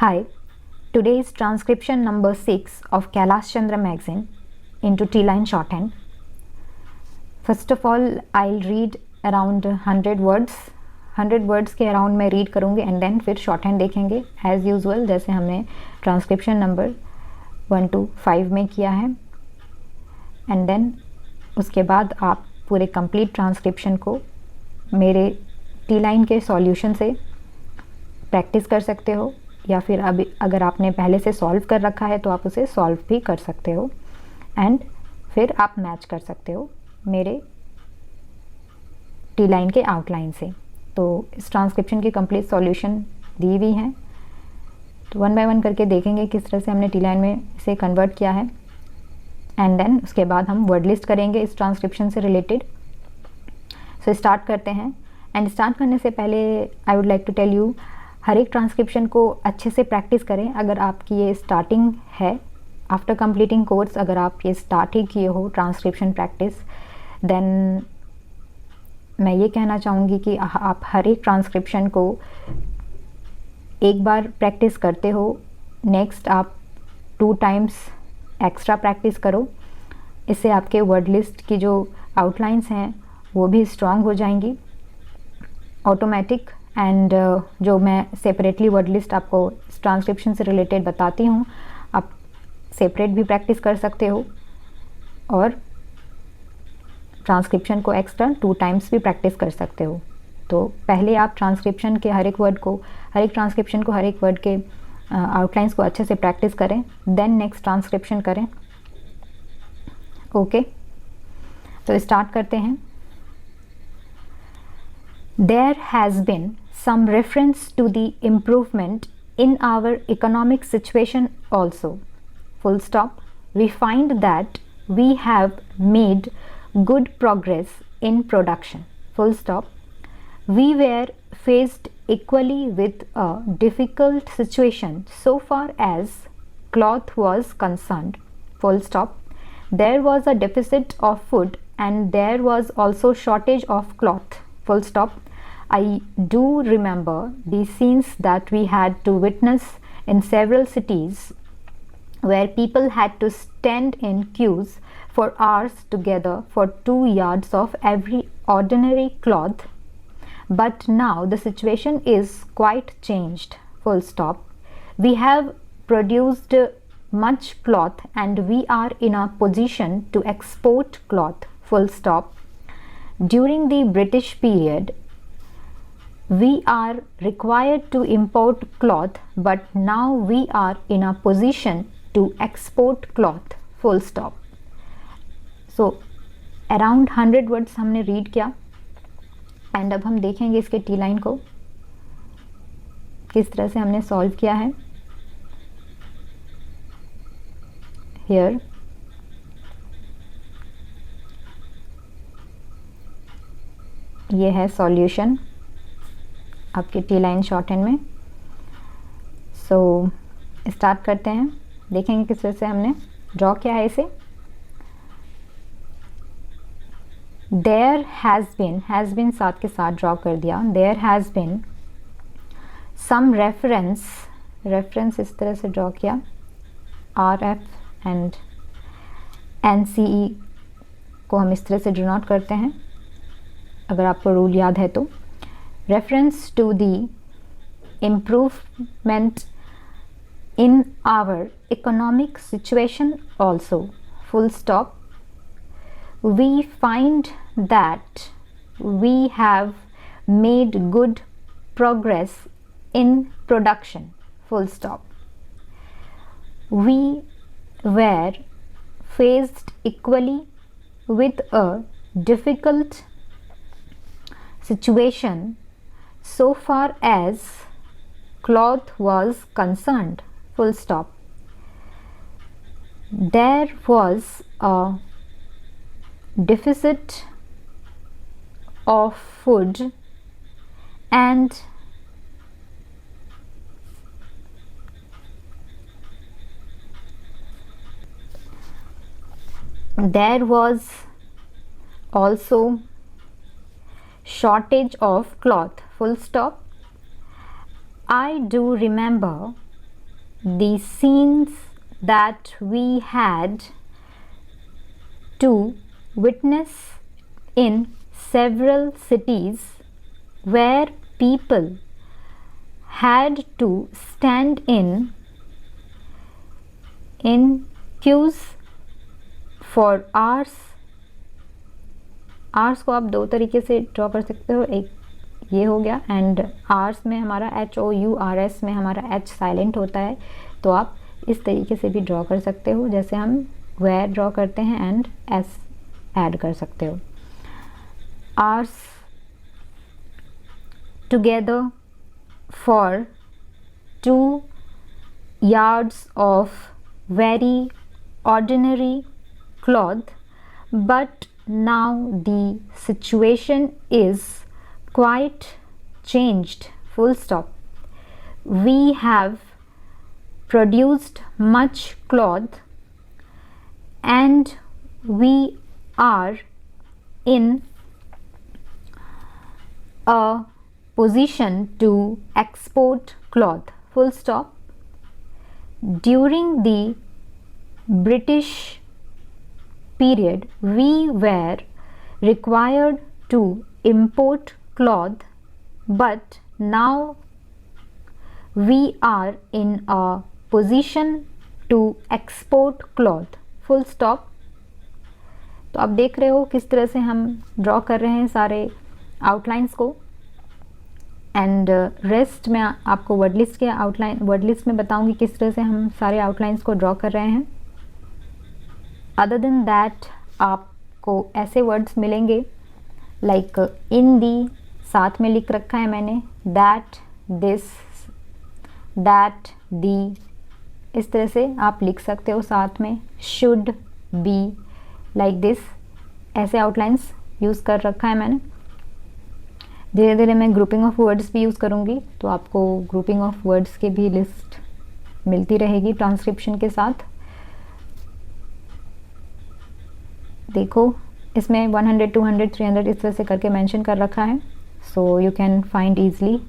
Hi, today is transcription number 6 of Kailash Chandra magazine into T-line shorthand. First of all, I'll read around 100 words. 100 words के around मैं read करूँगी and then फिर short hand देखेंगे as usual जैसे हमने transcription number 1 to 5 में किया है. एंड देन उसके बाद आप पूरे कंप्लीट ट्रांसक्रिप्शन को मेरे T-line के सॉल्यूशन से प्रैक्टिस कर सकते हो, या फिर अभी अगर आपने पहले से सॉल्व कर रखा है तो आप उसे सॉल्व भी कर सकते हो एंड फिर आप मैच कर सकते हो मेरे T-line के आउटलाइन से. तो इस ट्रांसक्रिप्शन की कंप्लीट सॉल्यूशन दी हुई है, तो वन बाय वन करके देखेंगे किस तरह से हमने T-line में इसे कन्वर्ट किया है. एंड देन उसके बाद हम वर्ड लिस्ट करेंगे इस ट्रांसक्रिप्शन से रिलेटेड. सो स्टार्ट करते हैं. एंड स्टार्ट करने से पहले I would like to tell you, हर एक ट्रांसक्रिप्शन को अच्छे से प्रैक्टिस करें. अगर आपकी ये स्टार्टिंग है आफ्टर कंप्लीटिंग कोर्स, अगर आप ये स्टार्ट ही किए हो ट्रांसक्रिप्शन प्रैक्टिस, देन मैं ये कहना चाहूँगी कि आप हर एक ट्रांसक्रिप्शन को एक बार प्रैक्टिस करते हो, नेक्स्ट आप 2 times एक्स्ट्रा प्रैक्टिस करो. इससे आपके वर्ड लिस्ट की जो आउटलाइंस हैं वो भी स्ट्रॉन्ग हो जाएंगी ऑटोमेटिक. एंड जो मैं सेपरेटली वर्ड लिस्ट आपको इस ट्रांसक्रिप्शन से रिलेटेड बताती हूँ, आप सेपरेट भी प्रैक्टिस कर सकते हो और ट्रांसक्रिप्शन को एक्स्ट्रा 2 times भी प्रैक्टिस कर सकते हो. तो पहले आप ट्रांसक्रिप्शन के हर एक वर्ड को, हर एक ट्रांसक्रिप्शन को, हर एक वर्ड के आउटलाइंस को अच्छे से प्रैक्टिस करें, देन नेक्स्ट ट्रांसक्रिप्शन करें. ओके, तो स्टार्ट करते हैं. There has been some reference to the improvement in our economic situation also. Full stop. We find that we have made good progress in production. Full stop. We were faced equally with a difficult situation so far as cloth was concerned. Full stop. There was a deficit of food and there was also shortage of cloth. Full stop. I do remember the scenes that we had to witness in several cities where people had to stand in queues for hours together for 2 yards of every ordinary cloth. But now the situation is quite changed. Full stop. We have produced much cloth and we are in a position to export cloth. Full stop. During the British period, we are required to import cloth, but now we are in a position to export cloth. Full stop. So around 100 words हमने read किया and अब हम देखेंगे इसके T-line को किस तरह से हमने सॉल्व किया है. Here ये है सॉल्यूशन आपके T-line शॉर्टहैंड में. सो स्टार्ट करते हैं, देखेंगे किस तरह से हमने ड्रॉ किया है इसे. There has been साथ के साथ ड्रॉ कर दिया. There has been some reference इस तरह से ड्रॉ किया. RF एंड NCE को हम इस तरह से डिनोट करते हैं अगर आपको रूल याद है तो. Reference to the improvement in our economic situation also. Full stop. We find that we have made good progress in production. Full stop. We were faced equally with a difficult situation so far as cloth was concerned. Full stop. There was a deficit of food and there was also shortage of cloth. Full stop. I do remember the scenes that we had to witness in several cities where people had to stand in queues for hours. Hours को आप दो तरीके से draw कर सकते हो, एक ये हो गया, एंड आवर्स में हमारा HOURS में हमारा H साइलेंट होता है, तो आप इस तरीके से भी ड्रॉ कर सकते हो, जैसे हम वेयर ड्रॉ करते हैं एंड S ऐड कर सकते हो. Hours together for 2 yards of very ordinary cloth, but now the situation is quite changed. Full stop. We have produced much cloth and we are in a position to export cloth. Full stop. During the British period, we were required to import cloth, but now we are in a position to export cloth. Full stop. तो आप देख रहे हो किस तरह से हम draw कर रहे हैं सारे आउटलाइंस को, एंड रेस्ट में आपको वर्ड लिस्ट के वर्ड लिस्ट में बताऊंगी किस तरह से हम सारे आउटलाइंस को ड्रॉ कर रहे हैं. अदर देन दैट आपको ऐसे वर्ड्स मिलेंगे लाइक इन दी, साथ में लिख रखा है मैंने दैट, दिस, दैट, दी, इस तरह से आप लिख सकते हो साथ में. शुड, बी, लाइक दिस, ऐसे आउटलाइंस यूज़ कर रखा है मैंने. धीरे धीरे मैं ग्रुपिंग ऑफ वर्ड्स भी यूज़ करूँगी, तो आपको ग्रुपिंग ऑफ वर्ड्स की भी लिस्ट मिलती रहेगी ट्रांसक्रिप्शन के साथ. देखो इसमें 100, 200, 300 इस तरह से करके मेंशन कर रखा है, so you can find easily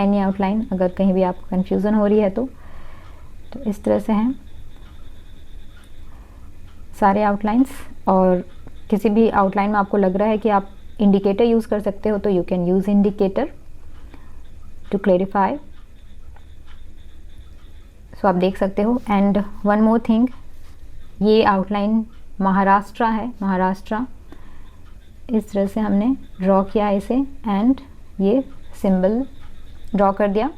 any outline. अगर कहीं भी आपको कन्फ्यूज़न हो रही है तो इस तरह से हैं सारे आउटलाइंस. और किसी भी आउटलाइन में आपको लग रहा है कि आप इंडिकेटर यूज़ कर सकते हो, तो you can use indicator to clarify. So आप देख सकते हो. एंड वन मोर थिंग, ये आउटलाइन महाराष्ट्र है, महाराष्ट्र इस तरह से हमने ड्रॉ किया है इसे, एंड ये सिंबल ड्रॉ कर दिया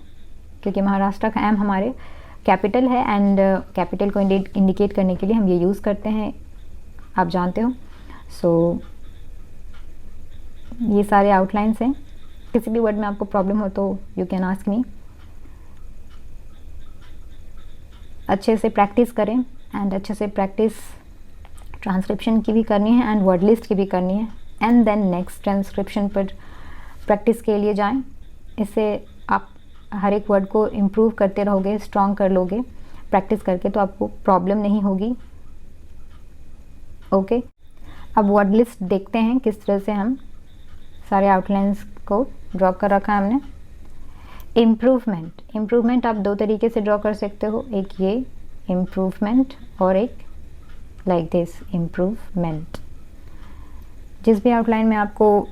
क्योंकि महाराष्ट्र का एम हमारे कैपिटल है, एंड कैपिटल को इंडिकेट करने के लिए हम ये यूज़ करते हैं, आप जानते हो. सो ये सारे आउटलाइंस हैं. किसी भी वर्ड में आपको प्रॉब्लम हो तो यू कैन आस्क मी. अच्छे से प्रैक्टिस करें, एंड अच्छे से प्रैक्टिस ट्रांसक्रिप्शन की भी करनी है एंड वर्ड लिस्ट की भी करनी है, एंड देन नेक्स्ट ट्रांसक्रिप्शन पर प्रैक्टिस के लिए जाएं. इससे आप हर एक वर्ड को इम्प्रूव करते रहोगे, स्ट्रॉन्ग कर लोगे प्रैक्टिस करके, तो आपको प्रॉब्लम नहीं होगी. ओके, अब वर्ड लिस्ट देखते हैं किस तरह से हम सारे आउटलाइंस को ड्रॉ कर रखा है हमने. इम्प्रूवमेंट आप दो तरीके से ड्रॉ कर सकते हो, एक ये इम्प्रूवमेंट और एक लाइक दिस इम्प्रूवमेंट. जिस भी आउटलाइन में आपको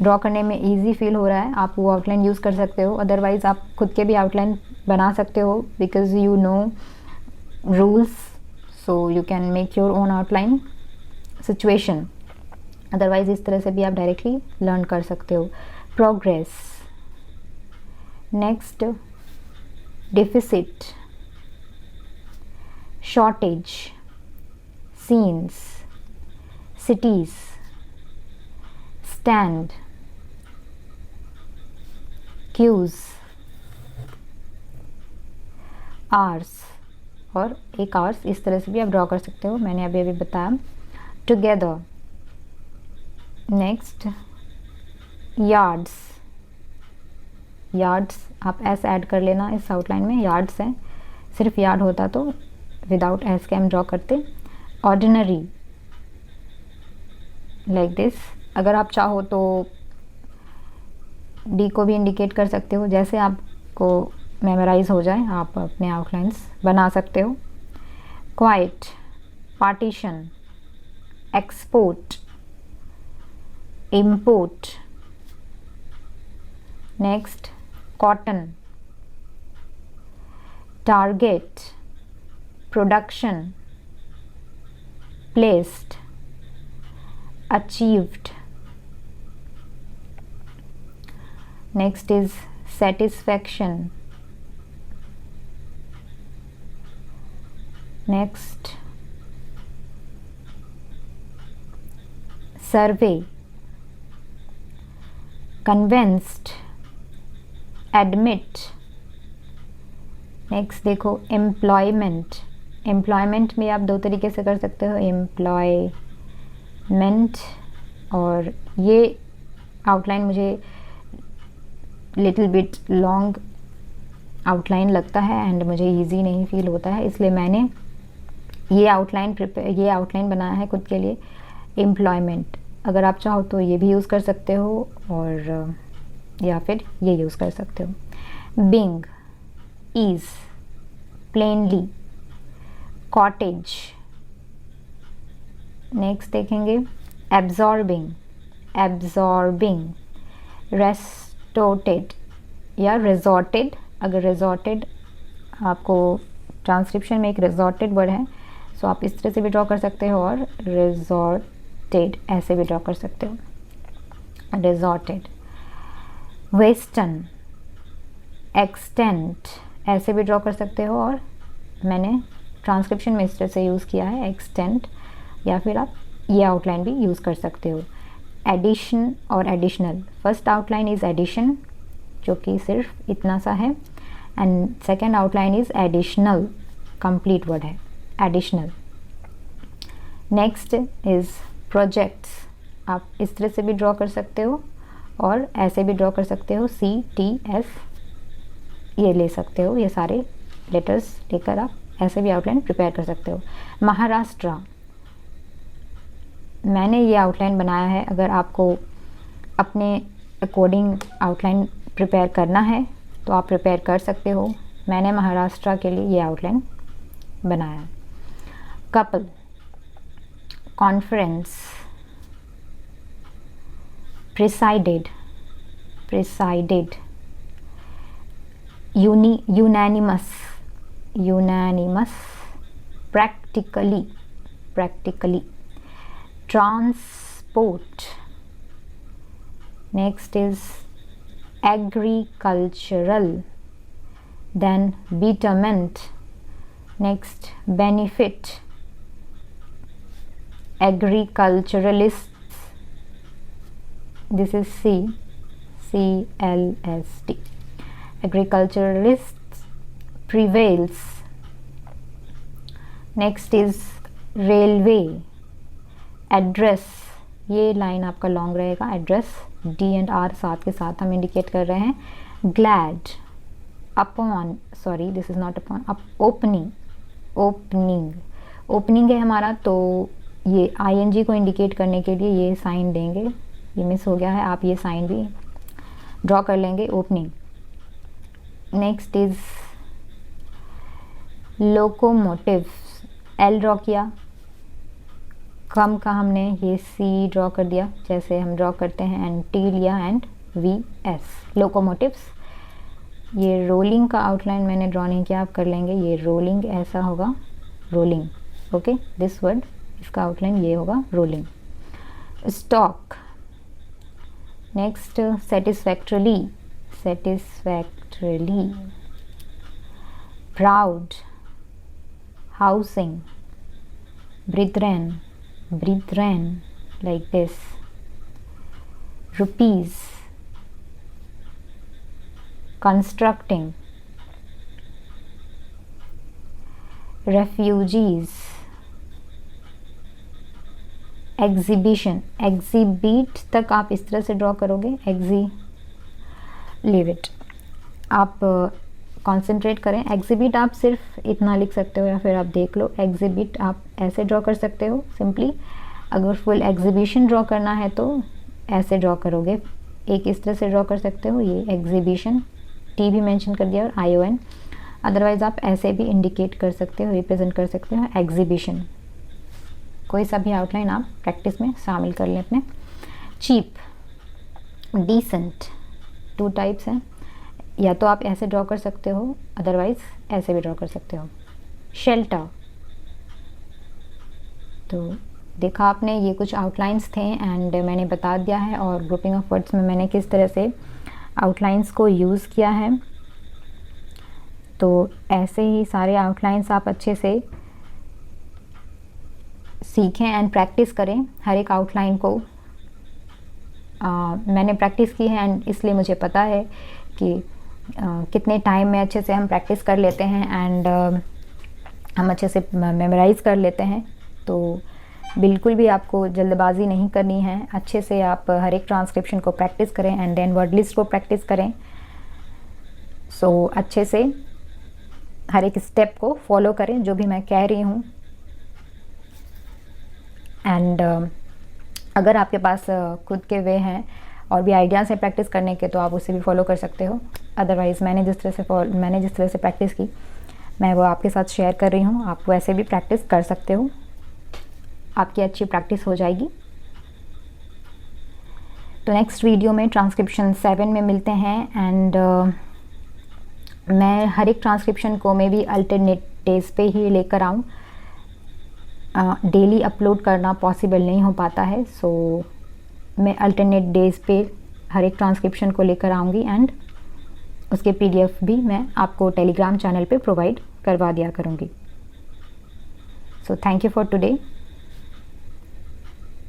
ड्रॉ करने में इजी फील हो रहा है आप वो आउटलाइन यूज़ कर सकते हो. अदरवाइज़ आप खुद के भी आउटलाइन बना सकते हो, because you know rules, so you can make your own outline situation. Otherwise इस तरह से भी आप डायरेक्टली लर्न कर सकते हो. Progress, next deficit, shortage, scenes, cities, stand, queues, hours, और एक आवर्स इस तरह से भी आप ड्रॉ कर सकते हो, मैंने अभी बताया. टुगेदर, नेक्स्ट यार्ड्स, आप एस ऐड कर लेना इस आउटलाइन में, यार्ड्स है, सिर्फ यार्ड होता तो विदाउट एस के हम ड्रॉ करते. Ordinary, like this. अगर आप चाहो तो डी को भी इंडिकेट कर सकते हो, जैसे आपको मेमोराइज हो जाए, आप अपने आउटलाइंस बना सकते हो। Quite, partition, export, import, next cotton, target, production, placed, achieved, next is satisfaction, next survey, convinced, admit, next देखो एम्प्लॉयमेंट। एम्प्लॉयमेंट में आप दो तरीके से कर सकते हो, एम्प्लॉयमेंट, और ये आउटलाइन मुझे लिटिल बिट लॉन्ग आउटलाइन लगता है एंड मुझे इजी नहीं फील होता है, इसलिए मैंने ये आउटलाइन बनाया है खुद के लिए, एम्प्लॉयमेंट। अगर आप चाहो तो ये भी यूज़ कर सकते हो और या फिर ये यूज़ कर सकते हो। Being, ease, plainly, cottage, next देखेंगे एब्जॉर्बिंग, रेस्टोटेड या रिजॉर्टेड। अगर रिजॉर्टेड आपको ट्रांसक्रिप्शन में एक रिजॉर्टेड वर्ड है, सो आप इस तरह से भी ड्रॉ कर सकते हो और रिजॉर्टेड ऐसे भी ड्रॉ कर सकते हो, रिजॉर्टेड। वेस्टर्न, एक्सटेंट ऐसे भी ड्रॉ कर सकते हो और मैंने ट्रांसक्रिप्शन में इस तरह से यूज़ किया है एक्सटेंट, या फिर आप ये आउटलाइन भी यूज़ कर सकते हो। एडिशन और additional, first outline is edition जो कि सिर्फ इतना सा है, and second outline is additional, complete word है एडिशनल। नेक्स्ट इज़ प्रोजेक्ट्स, आप इस तरह से भी ड्रॉ कर सकते हो और ऐसे भी ड्रॉ कर सकते हो, CTS ये ले सकते हो, ये सारे लेटर्स लेकर आप ऐसे भी आउटलाइन प्रिपेयर कर सकते हो। महाराष्ट्र, मैंने ये आउटलाइन बनाया है, अगर आपको अपने अकॉर्डिंग आउटलाइन प्रिपेयर करना है तो आप प्रिपेयर कर सकते हो। मैंने महाराष्ट्र के लिए ये आउटलाइन बनाया है। Couple, conference, presided, unanimous, practically, transport, next is agricultural, then betterment, next benefit, agriculturalists, this is CLST, agriculturalists prevails, next is railway, address, ये लाइन आपका लॉन्ग रहेगा, एड्रेस D एंड R साथ के साथ हम इंडिकेट कर रहे हैं। Glad, upon, sorry this is not upon, opening है हमारा, तो ये ING को इंडिकेट करने के लिए ये साइन देंगे, ये मिस हो गया है, आप ये साइन भी ड्रॉ कर लेंगे, opening. Next is locomotive, L draw किया, कम का हमने ये C ड्रॉ कर दिया जैसे हम ड्रॉ करते हैं, एंड T लिया एंड VS, लोकोमोटिव्स। ये रोलिंग का आउटलाइन मैंने ड्रॉ नहीं किया, आप कर लेंगे, ये रोलिंग ऐसा होगा, रोलिंग, ओके, दिस वर्ड, इसका आउटलाइन ये होगा, rolling. Stock, next satisfactorily, proud, housing, brethren like this, rupees, constructing, refugees, exhibition, exhibit तक आप इस तरह से ड्रॉ करोगे, leave it, आप कॉन्सेंट्रेट करें। एग्जिबिट आप सिर्फ इतना लिख सकते हो या फिर आप देख लो, एग्जिबिट आप ऐसे ड्रॉ कर सकते हो सिंपली। अगर फुल एग्जीबिशन ड्रॉ करना है तो ऐसे ड्रॉ करोगे, एक इस तरह से ड्रॉ कर सकते हो, ये एग्जीबिशन टी भी मेंशन कर दिया और ION। अदरवाइज़ आप ऐसे भी इंडिकेट कर सकते हो, रिप्रेजेंट कर सकते हो एग्जीबिशन। कोई सा भी आउटलाइन आप प्रैक्टिस में शामिल कर लें अपने। चीप, डिसेंट, 2 टाइप्स हैं, या तो आप ऐसे ड्रॉ कर सकते हो, अदरवाइज ऐसे भी ड्रॉ कर सकते हो। शेल्टर, तो देखा आपने ये कुछ आउटलाइंस थे एंड मैंने बता दिया है, और ग्रुपिंग ऑफ वर्ड्स में मैंने किस तरह से आउटलाइंस को यूज़ किया है। तो ऐसे ही सारे आउटलाइंस आप अच्छे से सीखें एंड प्रैक्टिस करें हर एक आउटलाइन को। मैंने प्रैक्टिस की है एंड इसलिए मुझे पता है कि कितने टाइम में अच्छे से हम प्रैक्टिस कर लेते हैं एंड हम अच्छे से मेमोराइज़ कर लेते हैं। तो बिल्कुल भी आपको जल्दबाजी नहीं करनी है, अच्छे से आप हर एक ट्रांसक्रिप्शन को प्रैक्टिस करें एंड देन वर्ड लिस्ट को प्रैक्टिस करें। सो अच्छे से हर एक स्टेप को फॉलो करें जो भी मैं कह रही हूँ। एंड अगर आपके पास खुद के वे हैं और भी आइडियाज़ हैं प्रैक्टिस करने के, तो आप उसे भी फॉलो कर सकते हो। अदरवाइज़ मैंने जिस तरह से प्रैक्टिस की, मैं वो आपके साथ शेयर कर रही हूँ। आप वैसे भी प्रैक्टिस कर सकते हो, आपकी अच्छी प्रैक्टिस हो जाएगी। तो नेक्स्ट वीडियो में ट्रांसक्रिप्शन 7 में मिलते हैं एंड मैं हर एक ट्रांसक्रिप्शन को मे भी अल्टरनेट डेज पे ही लेकर आऊँ। डेली अपलोड करना पॉसिबल नहीं हो पाता है, सो मैं अल्टरनेट डेज पे हर एक ट्रांसक्रिप्शन को लेकर आऊँगी एंड उसके PDF भी मैं आपको टेलीग्राम चैनल पे प्रोवाइड करवा दिया करूँगी। So thank you for today.